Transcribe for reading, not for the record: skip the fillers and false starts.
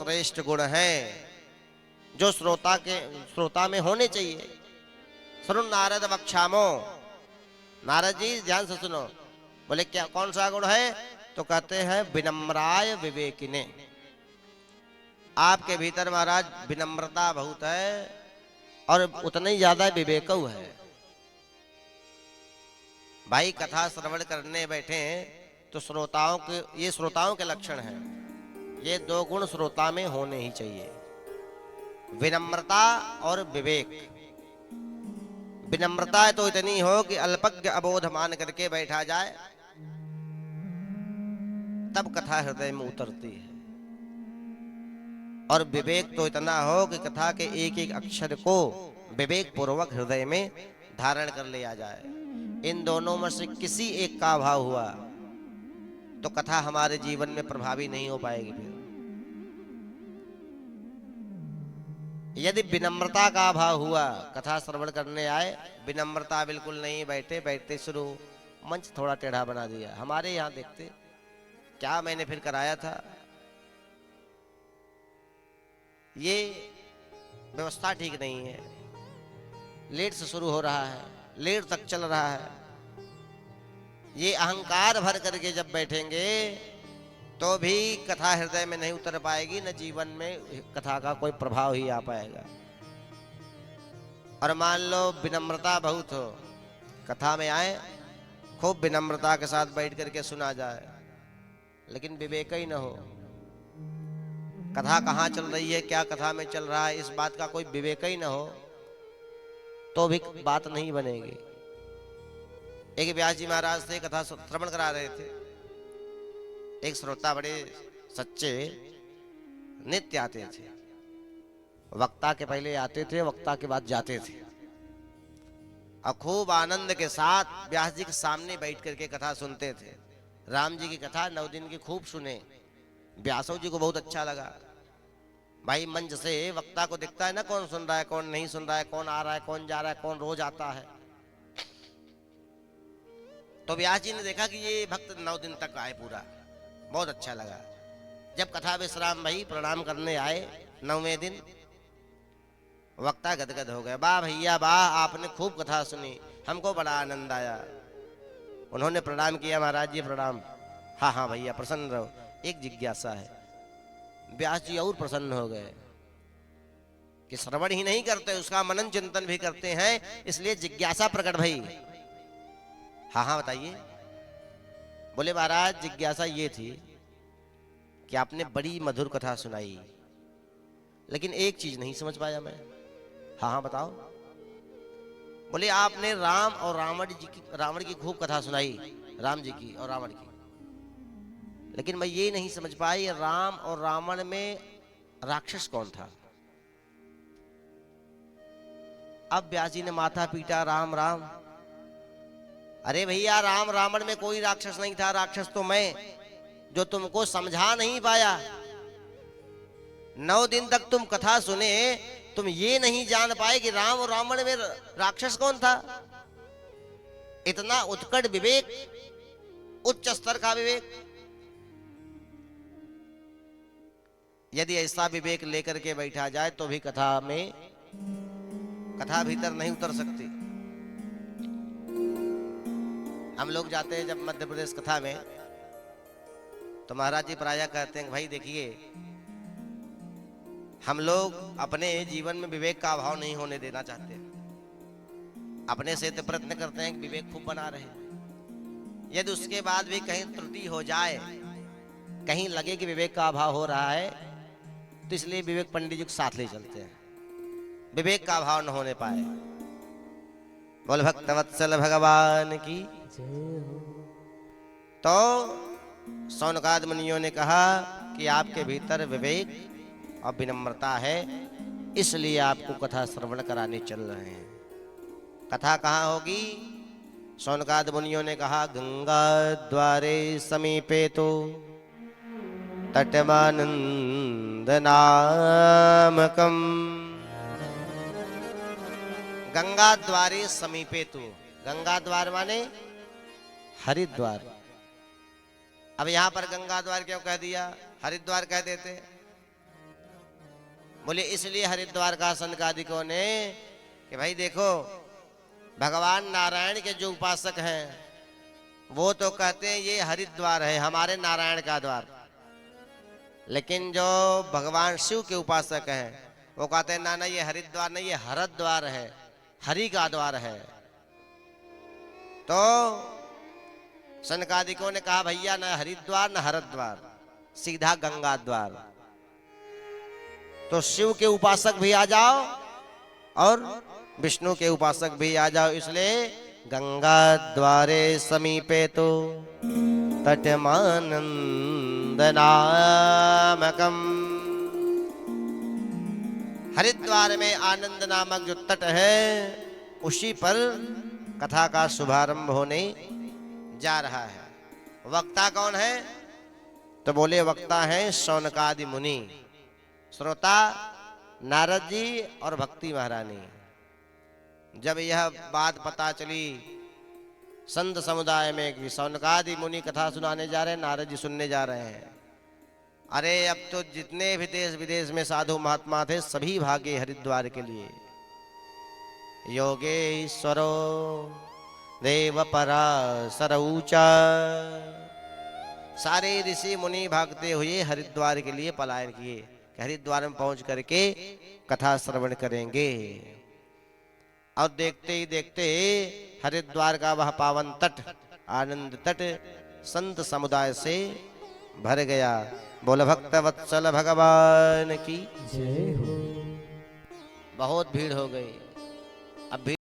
श्रेष्ठ गुण हैं जो श्रोता में होने चाहिए। सुनो नारद वक्षामो, नारद जी ध्यान से सुनो। बोले क्या, कौन सा गुण है? तो कहते हैं विनम्राय विवेकिने। आपके भीतर महाराज विनम्रता बहुत है और उतना ही ज्यादा विवेकऊ है। भाई कथा श्रवण करने बैठे तो श्रोताओं के, ये श्रोताओं के लक्षण हैं। ये दो गुण श्रोता में होने ही चाहिए, विनम्रता और विवेक। विनम्रता तो इतनी हो कि अल्पज्ञ अबोध मान करके बैठा जाए, तब कथा हृदय में उतरती है। और विवेक तो इतना हो कि कथा के एक एक अक्षर को विवेक पूर्वक हृदय में धारण कर लिया जाए। इन दोनों में से किसी एक का अभाव हुआ तो कथा हमारे जीवन में प्रभावी नहीं हो पाएगी। फिर यदि विनम्रता का अभाव हुआ, कथा श्रवण करने आए, विनम्रता बिल्कुल नहीं, बैठे बैठते शुरू मंच थोड़ा टेढ़ा बना दिया। हमारे यहाँ देखते क्या मैंने फिर कराया था, ये व्यवस्था ठीक नहीं है, लेट से शुरू हो रहा है, लेट तक चल रहा है। ये अहंकार भर करके जब बैठेंगे तो भी कथा हृदय में नहीं उतर पाएगी, न जीवन में कथा का कोई प्रभाव ही आ पाएगा। और मान लो विनम्रता बहुत हो, कथा में आए, खूब विनम्रता के साथ बैठ करके सुना जाए, लेकिन विवेक ही न हो, कथा कहाँ चल रही है, क्या कथा में चल रहा है, इस बात का कोई विवेक ही न हो, तो भी बात नहीं बनेगी। एक व्यास जी महाराज थे, कथा श्रवण करा रहे थे। एक श्रोता बड़े सच्चे नित्य आते थे, वक्ता के पहले आते थे, वक्ता के बाद जाते थे, और खूब आनंद के साथ व्यास जी के सामने बैठ करके कथा सुनते थे। राम जी की कथा 9 दिन की खूब सुने, व्यासो जी को बहुत अच्छा लगा। भाई मंच से वक्ता को दिखता है ना, कौन सुन रहा है कौन नहीं सुन रहा है, कौन आ रहा है कौन जा रहा है, कौन रोज आता है। तो व्यास जी ने देखा कि ये भक्त 9 दिन तक आए, पूरा बहुत अच्छा लगा। जब कथा विश्राम भाई प्रणाम करने आए 9वें दिन, वक्ता गदगद हो गए। वाह भैया वाह, आपने खूब कथा सुनी, हमको बड़ा आनंद आया। उन्होंने प्रणाम किया, महाराज जी प्रणाम। हाँ हाँ भैया प्रसन्न रहो, एक जिज्ञासा है। व्यास जी और प्रसन्न हो गए कि श्रवण ही नहीं करते, उसका मनन चिंतन भी करते हैं, इसलिए जिज्ञासा प्रकट भई। हाँ हाँ बताइए। बोले महाराज जिज्ञासा ये थी कि आपने बड़ी मधुर कथा सुनाई, लेकिन एक चीज नहीं समझ पाया मैं। हाँ हाँ बताओ। बोले आपने राम और रावण की खूब कथा सुनाई, राम जी की और रावण की, लेकिन मैं ये नहीं समझ पाई राम और रावण में राक्षस कौन था। अब व्यास जी ने माथा पीटा, राम राम। अरे भैया राम रावण में कोई राक्षस नहीं था, राक्षस तो मैं, जो तुमको समझा नहीं पाया। 9 दिन तक तुम कथा सुने, तुम ये नहीं जान पाए कि राम और रावण में राक्षस कौन था। इतना उत्कट विवेक, उच्च स्तर का विवेक। यदि ऐसा विवेक लेकर के बैठा जाए तो भी कथा भीतर नहीं उतर सकती। हम लोग जाते हैं जब मध्य प्रदेश कथा में, तो महाराज जी प्रायः कहते हैं भाई देखिए, हम लोग अपने जीवन में विवेक का अभाव नहीं होने देना चाहते, अपने से तो प्रयत्न करते हैं कि विवेक खूब बना रहे। यदि उसके बाद भी कहीं त्रुटि हो जाए, कहीं लगे कि विवेक का अभाव हो रहा है, तो इसलिए विवेक पंडित जी को साथ ले चलते हैं, विवेक का अभाव न होने पाए। बोल भक्तवत्सल भगवान की। तो सौनकादि मुनियों ने कहा कि आपके भीतर विवेक और विनम्रता है, इसलिए आपको कथा श्रवण कराने चल रहे हैं। कथा कहाँ होगी? सौनकादि मुनियों ने कहा गंगा द्वारे समीपे तो तटमानंद नामकम। गंगा द्वारे समीपे तो, गंगा द्वार माने हरिद्वार। अब यहां पर गंगा द्वार क्यों कह दिया, हरिद्वार कह देते। बोले इसलिए हरिद्वार का सनकादिकों ने कि भाई देखो भगवान नारायण के जो उपासक हैं वो तो कहते हैं ये हरिद्वार है हमारे नारायण का द्वार, लेकिन जो भगवान शिव के उपासक हैं वो कहते हैं ना ना ये हरिद्वार नहीं ये हरद्वार है, हरि का द्वार है। तो सनकादिकों ने कहा भैया न हरिद्वार न हरद्वार, सीधा गंगा द्वार। तो शिव के उपासक भी आ जाओ और विष्णु के उपासक भी आ जाओ, इसलिए गंगा द्वारे समीपे तो तटमानंद नामकम। हरिद्वार में आनंद नामक जो तट है उसी पर कथा का शुभारंभ होने जा रहा है। वक्ता कौन है? तो बोले वक्ता है शौनकादि मुनि, श्रोता नारद जी और भक्ति महारानी। जब यह बात पता चली संत समुदाय में कि शौनकादि मुनि कथा सुनाने जा रहे हैं, नारद जी सुनने जा रहे हैं, अरे अब तो जितने भी देश विदेश में साधु महात्मा थे सभी भागे हरिद्वार के लिए। योगेश्वरो देव पराशर ऊंचा, सारे ऋषि मुनि भागते हुए हरिद्वार के लिए पलायन किए कि हरिद्वार में पहुंच करके कथा श्रवण करेंगे। और देखते ही देखते हरिद्वार का वह पावन तट आनंद तट संत समुदाय से भर गया। बोल भक्त वत्सल भगवान की जय हो। बहुत भीड़ हो गई। अब